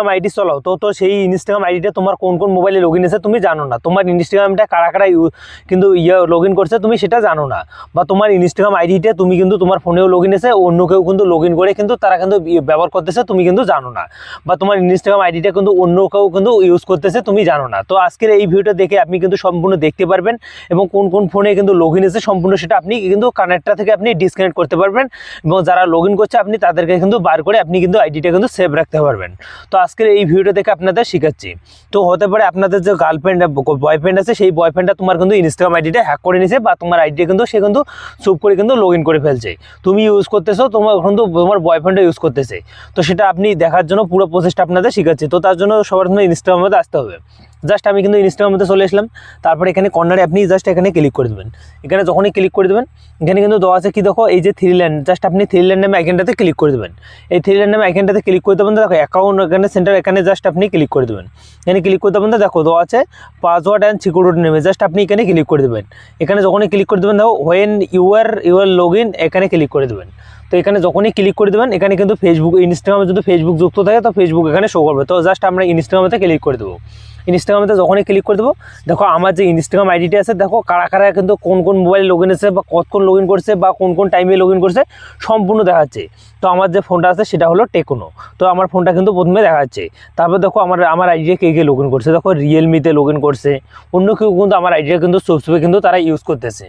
ID চালাও তো সেই ইনস্টাগ্রাম আইডিটা তোমার কোন কোন মোবাইলে লগ ইন আছে তুমি জানো না, তোমার ইনস্টাগ্রামটা কারা কারা কিন্তু লগ ইন করছে তুমি সেটা জানো না, বা তোমার ইনস্টাগ্রাম আইডিটা তুমি কিন্তু তোমার ফোনেও লগ ইন আছে, অন্য কেউ কিন্তু লগ ইন করে কিন্তু তারা কিন্তু ব্যবহার করতেছে তুমি কিন্তু জানো না, বা তোমার ইনস্টাগ্রাম আইডিটা কিন্তু অন্য কেউ কিন্তু ইউজ করতেছে তুমি জানো না। তো আজকের এই ভিডিওটা দেখে আপনি কিন্তু সম্পূর্ণ দেখতে পারবেন এবং কোন কোন ফোনে কিন্তু লগ ইন আছে সম্পূর্ণ সেটা আপনি কিন্তু কানেক্টটা থেকে আপনি ডিসকানেক্ট করতে পারবেন, এবং যারা লগ ইন করছে আপনি তাদেরকে কিন্তু বার করে আপনি কিন্তু আইডিটা কিন্তু সেভ রাখতে পারবেন। তো আজকের এই ভিডিওটা দেখে আপনাদের শেখাচ্ছি। তো হতে পারে আপনাদের যে গার্লফ্রেন্ড বয়ফ্রেন্ড আছে সেই বয়ফ্রেন্ডটা তোমার কিন্তু ইনস্টাগ্রাম আইডিটা হ্যাক করে নিয়েছে, বা তোমার আইডিটা কিন্তু সে কিন্তু চুপ করে কিন্তু লগ ইন করে ফেলছে, তুমি ইউজ করতেছো, তোমার কিন্তু তোমার বয়ফ্রেন্ডও ইউজ করতেছে। তো সেটা আপনি দেখার জন্য পুরো প্রসেসটা আপনাদের শেখাচ্ছি। তো তার জন্য সবার প্রথমে ইনস্টাগ্রামের মধ্যে আসতে হবে। জাস্ট আমি কিন্তু ইনস্টাগ্রামের মধ্যে চলে আসলাম। তারপরে এখানে কর্নারে আপনি জাস্ট এখানে ক্লিক করে দেবেন। এখানে যখনই ক্লিক করে দেবেন এখানে কিন্তু দেওয়া আছে কি দেখো, এই যে থ্রি লাইন, জাস্ট আপনি থ্রি লাইন নামে আইকনটাতে ক্লিক করে দেবেন। এই থ্রি লাইন নামে আইকনটাতে ক্লিক করে দেবেন, দেখো অ্যাকাউন্ট এখানে সেন্টার, এখানে জাস্ট আপনি ক্লিক করে দেবেন। এখানে ক্লিক করে দেবেন, দেখো দেওয়া আছে পাসওয়ার্ড অ্যান্ড সিকিউরিটি নেমে, জাস্ট আপনি এখানে ক্লিক করে দেবেন। এখানে যখনই ক্লিক করে দেবেন দেখো হোয়েন ইউর লগ ইন, এখানে ক্লিক করে দেবেন। তো এখানে যখনই ক্লিক করে দেবেন এখানে কিন্তু ফেসবুক, ইনস্টাগ্রামে যদি ফেসবুক যুক্ত থাকে তো ফেসবুক এখানে শো করবে। তো জাস্ট আমরা ইনস্টাগ্রামেতে ক্লিক করে দেবো। ইনস্টাগ্রামেতে যখনই ক্লিক করে দেবো দেখো আমার যে ইনস্টাগ্রাম আইডিটা আছে, দেখো কারা কারা কিন্তু কোন কোন মোবাইলে লগ ইন আছে, বা কতক্ষণ লগ ইন করছে, বা কোন কোন টাইমে লগ ইন করছে সম্পূর্ণ দেখাচ্ছে। তো আমার যে ফোনটা আছে সেটা হলো টেকনো, তো আমার ফোনটা কিন্তু প্রথমে দেখাচ্ছে। তারপর দেখো আমার idea K K log in করছে, দেখো রিয়েলমিতে লগ ইন করছে, অন্য কেউ কিন্তু আমার আইডিয়া কিন্তু সবসময় কিন্তু তারা ইউজ করতেছে।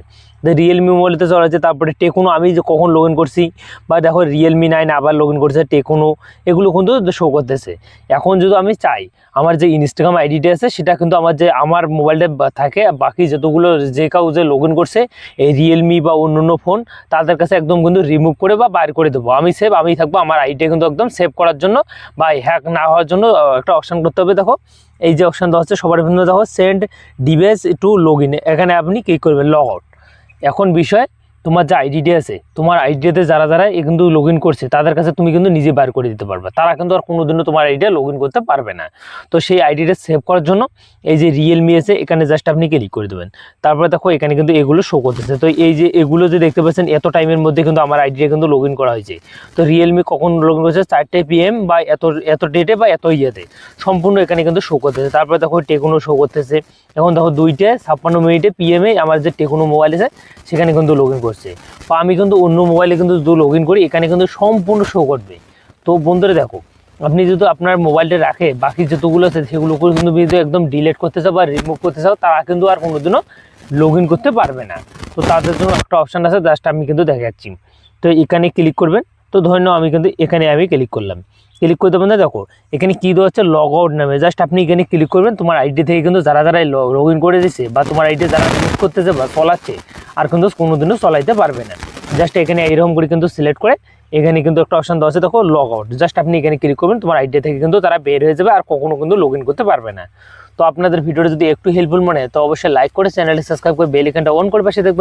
রিয়েলমি মোবাইলতে চলা যাচ্ছে, তারপরে টেকনো আমি যে কখন লগ ইন করছি, বা দেখো রিয়েলমি 9 আবার লগ ইন করছে টেকনো, এগুলো কিন্তু শো করতেছে। এখন যদি আমি চাই আমার যে ইনস্টাগ্রাম আইডিটা আছে সেটা কিন্তু আমার মোবাইলটা থাকে, বাকি যতগুলো যে কেউ যে লগ ইন করছে এই রিয়েলমি বা অন্য ফোন তাদের কাছে একদম কিন্তু রিমুভ করে বা বাইর করে দেবো। আমি থাকবো আমার আইডিটা কিন্তু একদম সেভ করার জন্য বা হ্যাক না হওয়ার জন্য একটা অপশান করতে হবে। দেখো এই যে অপশান দেওয়া হচ্ছে সবার বিভিন্ন, দেখো send device to log in, এখানে আপনি ক্লিক করবেন লগ আউট। এখন বিষয় তোমার যে আইডিটা আছে, তোমার আইডিতে যারা যারা কিন্তু লগ ইন করছে তাদের কাছে তুমি কিন্তু নিজে বার করে দিতে পারবে, তারা কিন্তু আর কোনোদিনও তোমার আইডিটা লগ ইন করতে পারবে না। তো সেই আইডিটা সেভ করার জন্য এই যে রিয়েলমি আছে এখানে জাস্ট আপনি ক্লিক করে দেবেন। তারপরে দেখো এখানে কিন্তু এগুলো শো করতেছে। তো এই যে এগুলো যে দেখতে পাচ্ছেন এত টাইমের মধ্যে কিন্তু আমার আইডিটা কিন্তু লগ ইন করা হয়েছে। তো রিয়েলমি কখন লগ ইন করছে 4টে PM বা এত ডেটে বা এত ইয়েতে সম্পূর্ণ এখানে কিন্তু শো করতেছে। তারপরে দেখো টেকনো শো করতেছে। এখন দেখো 2:56 PM আমার যে টেকনো মোবাইল আছে সেখানে কিন্তু লগ ইন করছে, বা আমি কিন্তু অন্য মোবাইলে কিন্তু যদি লগ ইন করি এখানে কিন্তু সম্পূর্ণ শো করবে। তো বন্ধুরা দেখো আপনি যদি আপনার মোবাইলটা রাখে বাকি যতগুলো আছে সেগুলো কিন্তু যদি একদম ডিলিট করতে চাও বা রিমুভ করতে চাও তারা কিন্তু আর কোনোদিনও লগ ইন করতে পারবে না। তো তাদের জন্য একটা অপশান আছে, জাস্ট আমি কিন্তু দেখাচ্ছি। তো এখানে ক্লিক করবেন। তো ধরে নাও আমি কিন্তু এখানে ক্লিক করলাম। ক্লিক করতে পারেন, দেখো এখানে কী দেওয়া হচ্ছে লগ আউট নামে, জাস্ট আপনি এখানে ক্লিক করবেন। তোমার আইডি থেকে কিন্তু যারা যারা লগ ইন করে দিচ্ছে বা তোমার আইডি যারা ইউজ করতেছে বা চলাচ্ছে আর কিন্তু কোনোদিনও চলাইতে পারবে না। জাস্ট এখানে এইরকম করে কিন্তু সিলেক্ট করে এখানে কিন্তু একটা অপশান দেওয়া আছে, দেখো লগ আউট, জাস্ট আপনি এখানে ক্লিক করবেন। তোমার আইডি থেকে কিন্তু তারা বের হয়ে যাবে আর কখনো কিন্তু লগ ইন করতে পারবে না। তো আপনাদের ভিডিওটা যদি একটু হেল্পফুল মনে হয় তো অবশ্যই লাইক করে চ্যানেলটি সাবস্ক্রাইব করে বেল আইকনটা অন করে পাশে দেখবেন।